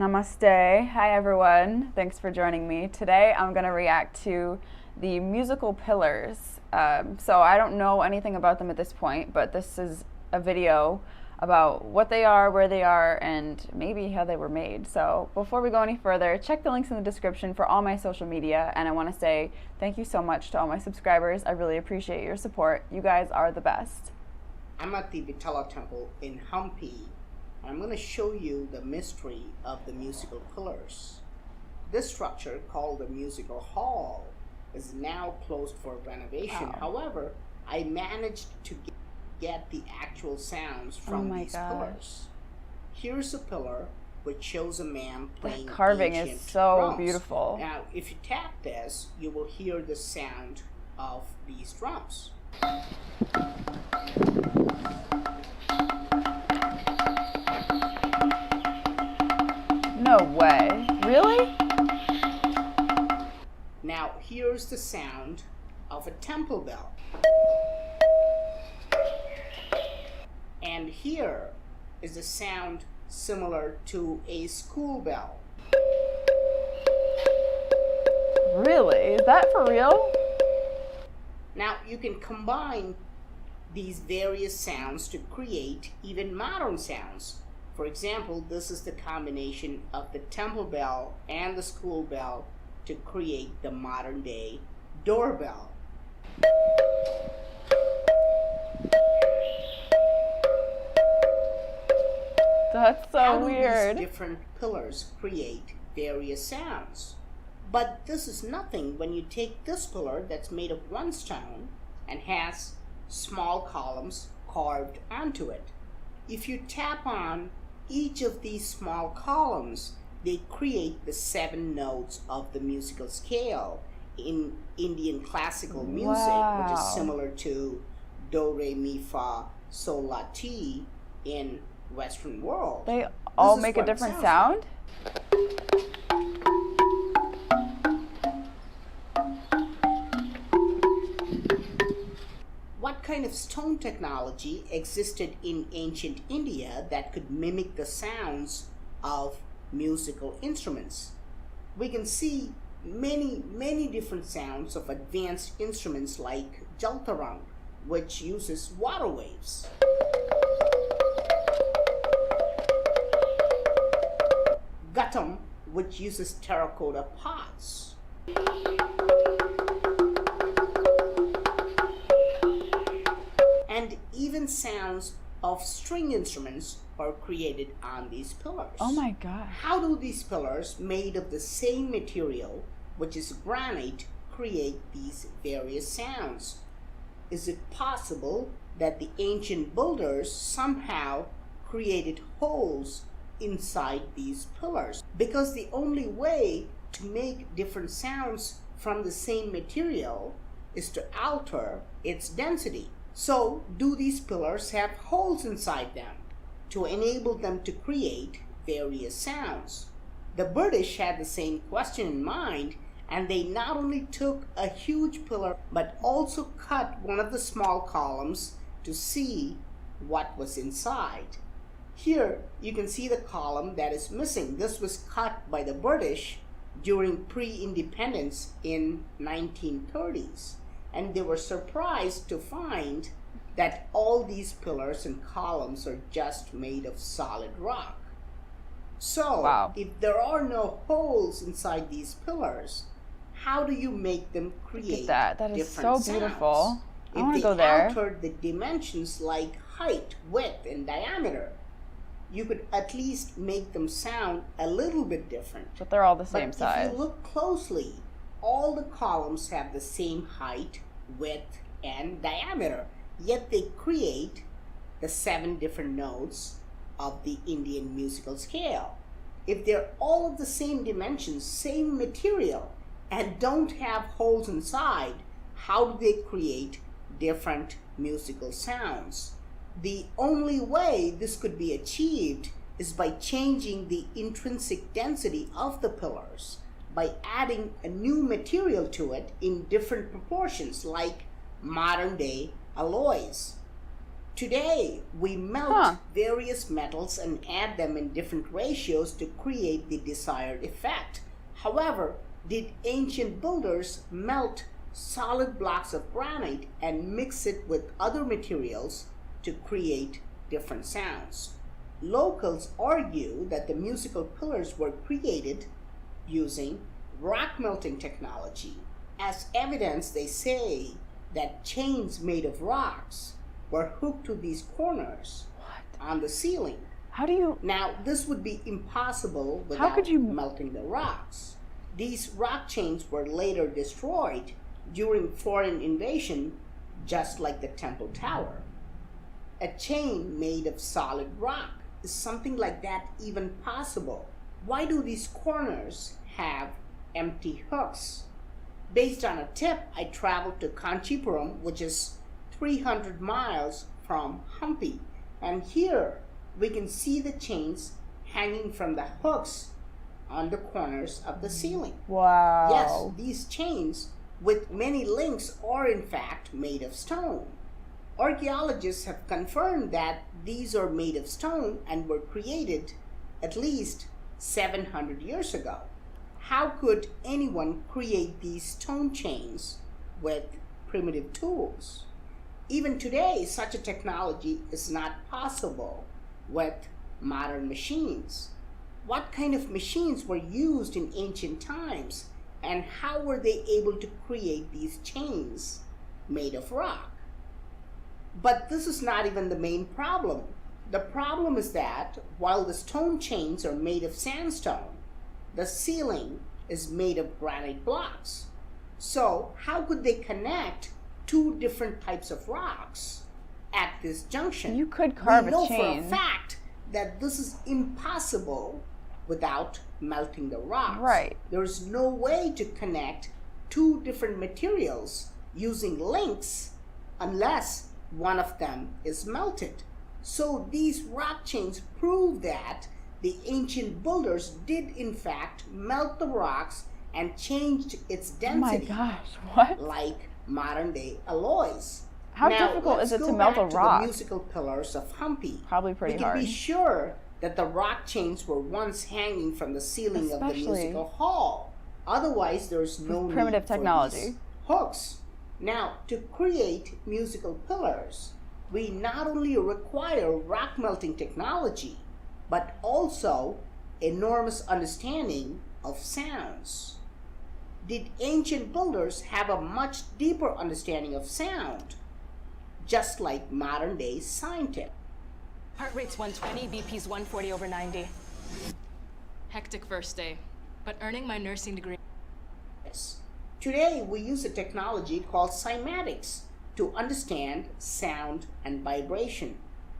Namaste. Hi everyone. Thanks for joining me. Today I'm going to react to the musical pillars. So I don't know anything about them at this point, but this is a video about what they are, where they are, and maybe how they were made. So before we go any further, check the links in the description for all my social media, and I want to say thank you so much to all my subscribers. I really appreciate your support. You guys are the best. I'm at the Vittala Temple in Hampi. I'm going to show you the mystery of the musical pillars. This structure, called the musical hall, is now closed for renovation. Wow. However, I managed to get the actual sounds from these pillars. Here's a pillar which shows a man playing that carving is so drums. Beautiful. Now, if you tap this, you will hear the sound of these drums. No way. Really? Now, here's the sound of a temple bell. And here is a sound similar to a school bell. Really? Is that for real? Now, you can combine these various sounds to create even modern sounds. For example, this is the combination of the temple bell and the school bell to create the modern day doorbell. That's so How do weird. these different pillars create various sounds? But this is nothing when you take this pillar that's made of one stone and has small columns carved onto it. If you tap on each of these small columns, they create the 7 notes of the musical scale in Indian classical music, which is similar to do, re, mi, fa, sol, la, ti in Western world. They all make a different sound? What kind of stone technology existed in ancient India that could mimic the sounds of musical instruments? We can see many different sounds of advanced instruments like jaltarang, which uses water waves. Ghatam, which uses terracotta pots. And even sounds of string instruments are created on these pillars. Oh my God. How do these pillars, made of the same material, which is granite, create these various sounds? Is it possible that the ancient builders somehow created holes inside these pillars? Because the only way to make different sounds from the same material is to alter its density. So, do these pillars have holes inside them to enable them to create various sounds? The British had the same question in mind, and they not only took a huge pillar but also cut one of the small columns to see what was inside. Here you can see the column that is missing. This was cut by the British during pre-independence in 1930s. And they were surprised to find that all these pillars and columns are just made of solid rock. So, if there are no holes inside these pillars, how do you make them create that is so beautiful. Sounds? I want to go there. If they altered the dimensions like height, width, and diameter, you could at least make them sound a little bit different. But they're all the same size. If you look closely, all the columns have the same height, width, and diameter, yet they create the 7 different notes of the Indian musical scale. If they're all of the same dimensions, same material, and don't have holes inside, how do they create different musical sounds? The only way this could be achieved is by changing the intrinsic density of the pillars, by adding a new material to it in different proportions, like modern day alloys. Today, we melt various metals and add them in different ratios to create the desired effect. However, did ancient builders melt solid blocks of granite and mix it with other materials to create different sounds? Locals argue that the musical pillars were created using rock melting technology. As evidence, they say that chains made of rocks were hooked to these corners on the ceiling. How do you... Now, this would be impossible without melting the rocks. These rock chains were later destroyed during foreign invasion, just like the Temple Tower. A chain made of solid rock. Is something like that even possible? Why do these corners have empty hooks? Based on a tip, I traveled to Kanchipuram, which is 300 miles from Hampi, and here we can see the chains hanging from the hooks on the corners of the ceiling. Wow. Yes, these chains with many links are in fact made of stone. Archaeologists have confirmed that these are made of stone and were created at least 700 years ago. How could anyone create these stone chains with primitive tools? Even today, such a technology is not possible with modern machines. What kind of machines were used in ancient times, and how were they able to create these chains made of rock? But this is not even the main problem. The problem is that while the stone chains are made of sandstone, the ceiling is made of granite blocks. So how could they connect two different types of rocks at this junction? You could carve a chain. We know for a fact that this is impossible without melting the rocks. Right. There's no way to connect two different materials using links unless one of them is melted. So these rock chains prove that the ancient builders did in fact melt the rocks and changed its density. Oh my gosh, what? Like modern day alloys. How difficult is it to melt a rock? The musical pillars of Hampi. Probably pretty hard. We can be sure that the rock chains were once hanging from the ceiling of the musical hall. Otherwise, there's no need primitive technology for these hooks. Now, to create musical pillars, we not only require rock melting technology, but also enormous understanding of sounds. Did ancient builders have a much deeper understanding of sound, just like modern day scientists? Heart rate's 120, BP's 140/90. Hectic first day, but earning my nursing degree. Yes. Today, we use a technology called Cymatics to understand sound and vibration.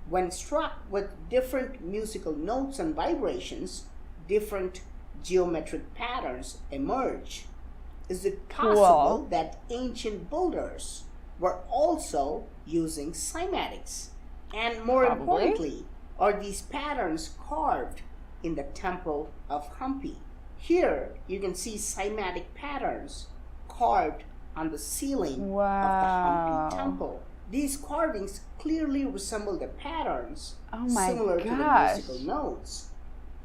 When struck with different musical notes and vibrations, different geometric patterns emerge. Is it possible that ancient builders were also using cymatics? And more importantly, are these patterns carved in the Temple of Hampi? Here, you can see cymatic patterns carved on the ceiling of the Hampi Temple. These carvings clearly resemble the patterns similar to the musical notes.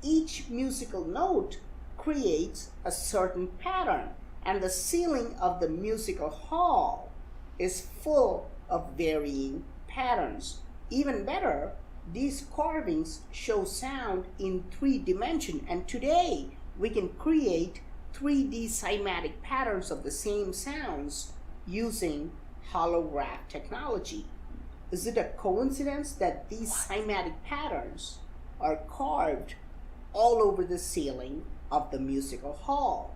Each musical note creates a certain pattern, and the ceiling of the musical hall is full of varying patterns. Even better, these carvings show sound in 3 dimensions, and today we can create 3D cymatic patterns of the same sounds using holograph technology. Is it a coincidence that these cymatic patterns are carved all over the ceiling of the musical hall?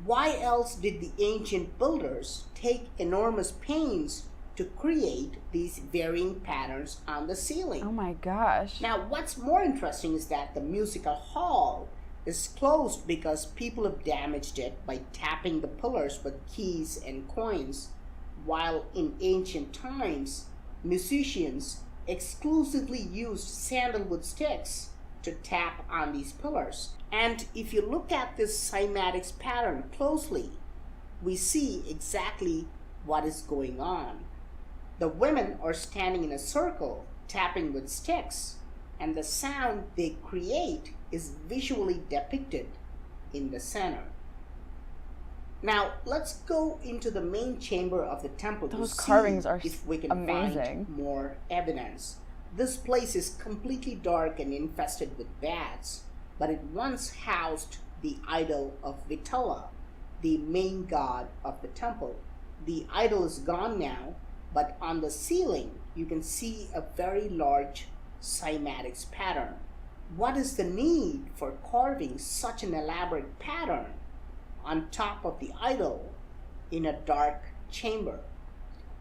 Why else did the ancient builders take enormous pains to create these varying patterns on the ceiling? Oh my gosh. Now, what's more interesting is that the musical hall is closed because people have damaged it by tapping the pillars with keys and coins, while in ancient times, musicians exclusively used sandalwood sticks to tap on these pillars. And if you look at this cymatics pattern closely, we see exactly what is going on. The women are standing in a circle, tapping with sticks, and the sound they create is visually depicted in the center. Now, let's go into the main chamber of the temple Those to carvings see are if we can amazing. find more evidence. This place is completely dark and infested with bats, but it once housed the idol of Vittala, the main god of the temple. The idol is gone now, but on the ceiling you can see a very large cymatics pattern. What is the need for carving such an elaborate pattern on top of the idol in a dark chamber?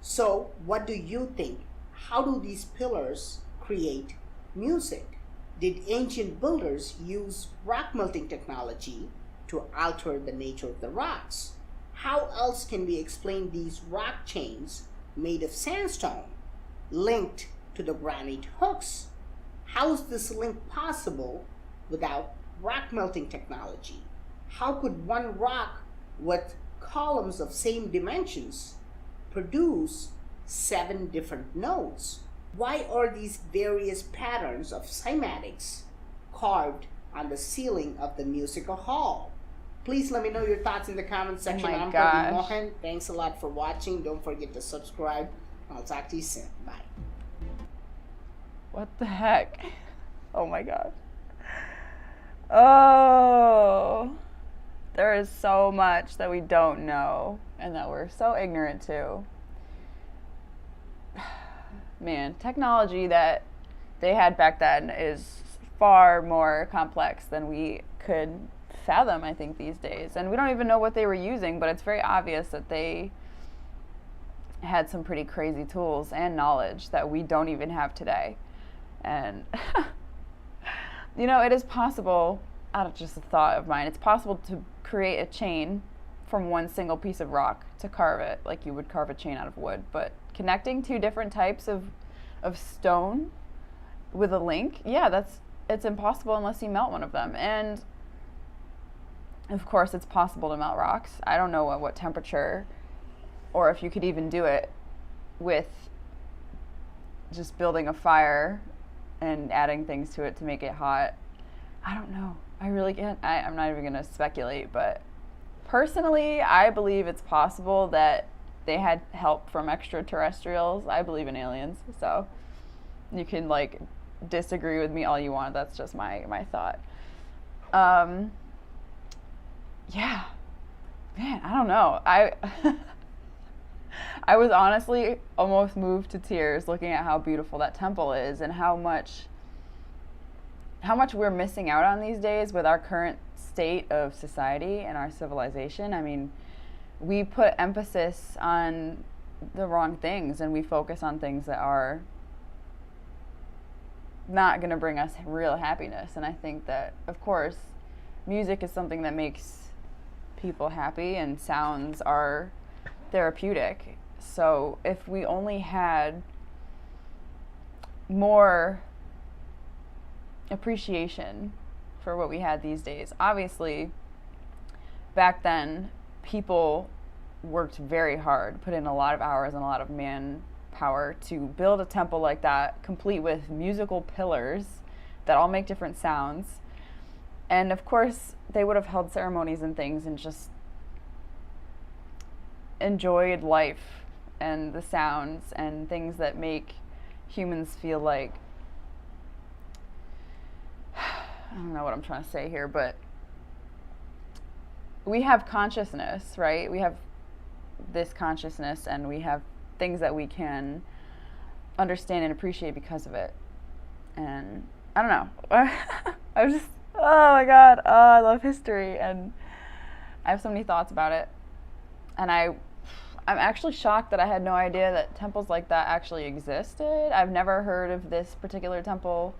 So, what do you think? How do these pillars create music? Did ancient builders use rock melting technology to alter the nature of the rocks? How else can we explain these rock chains made of sandstone linked to the granite hooks? How is this link possible without rock melting technology? How could one rock with columns of same dimensions produce 7 different notes? Why are these various patterns of cymatics carved on the ceiling of the musical hall? Please let me know your thoughts in the comment section. my I'm gosh. Pradeep Mohan. Thanks a lot for watching. Don't forget to subscribe. I'll talk to you soon. Bye. What the heck? Oh my god. Oh, there is so much that we don't know and that we're so ignorant to. Man, technology that they had back then is far more complex than we could fathom, I think, these days. And we don't even know what they were using, but it's very obvious that they had some pretty crazy tools and knowledge that we don't even have today. And you know, it is possible, out of just a thought of mine, it's possible to create a chain from one single piece of rock to carve it like you would carve a chain out of wood. But connecting 2 different types of stone with a link, yeah, it's impossible unless you melt one of them. And of course it's possible to melt rocks. I don't know at what temperature, or if you could even do it with just building a fire and adding things to it to make it hot. I don't know. I really can't. I'm not even going to speculate, but personally, I believe it's possible that they had help from extraterrestrials. I believe in aliens, so you can like disagree with me all you want. That's just my thought. Yeah, man, I don't know. I was honestly almost moved to tears looking at how beautiful that temple is and how much we're missing out on these days with our current state of society and our civilization. I mean, we put emphasis on the wrong things and we focus on things that are not going to bring us real happiness. And I think that, of course, music is something that makes people happy and sounds are therapeutic. So if we only had more appreciation for what we had these days. Obviously, back then, people worked very hard, put in a lot of hours and a lot of manpower to build a temple like that, complete with musical pillars that all make different sounds. And of course, they would have held ceremonies and things and just enjoyed life and the sounds and things that make humans feel like, I don't know what I'm trying to say here, but we have consciousness, right? We have this consciousness and we have things that we can understand and appreciate because of it. And I don't know. I was just, oh my God, I love history and I have so many thoughts about it. And I'm actually shocked that I had no idea that temples like that actually existed. I've never heard of this particular temple,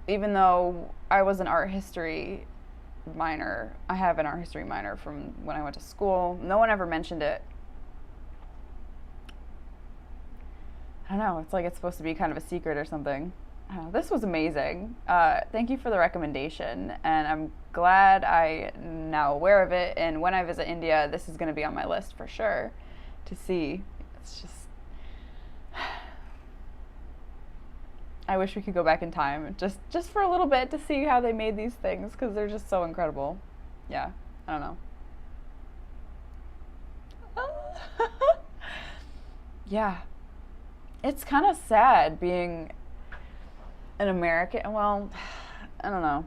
even though I was an art history minor. I have an art history minor from when I went to school. No one ever mentioned it. I don't know, it's like it's supposed to be kind of a secret or something. This was amazing. Thank you for the recommendation, and I'm glad I'm now aware of it, and when I visit India, this is going to be on my list for sure to see. It's just I wish we could go back in time just for a little bit to see how they made these things, because they're just so incredible. Yeah, I don't know. Yeah, it's kind of sad being an American. Well, I don't know.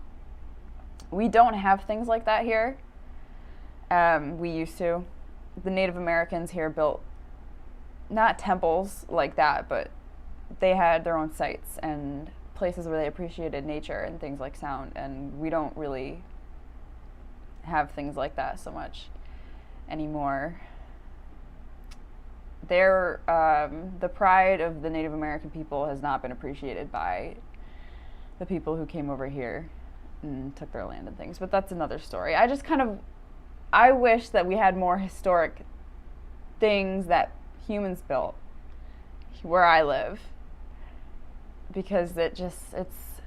We don't have things like that here. We used to. The Native Americans here built not temples like that, but they had their own sites and places where they appreciated nature and things like sound, and we don't really have things like that so much anymore. The pride of the Native American people has not been appreciated by the people who came over here and took their land and things, but that's another story. I wish that we had more historic things that humans built where I live, because it's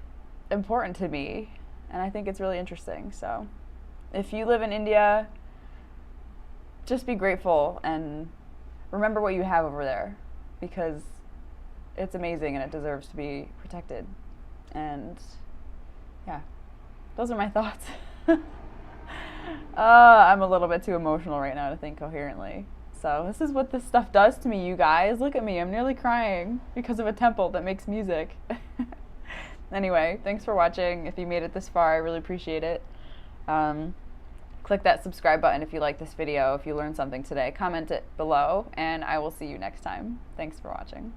important to me, and I think it's really interesting. So if you live in India, just be grateful and remember what you have over there, because it's amazing and it deserves to be protected. And yeah, those are my thoughts. I'm a little bit too emotional right now to think coherently. So this is what this stuff does to me, you guys. Look at me, I'm nearly crying because of a temple that makes music. Anyway, thanks for watching. If you made it this far, I really appreciate it. Click that subscribe button if you like this video, if you learned something today. Comment it below, and I will see you next time. Thanks for watching.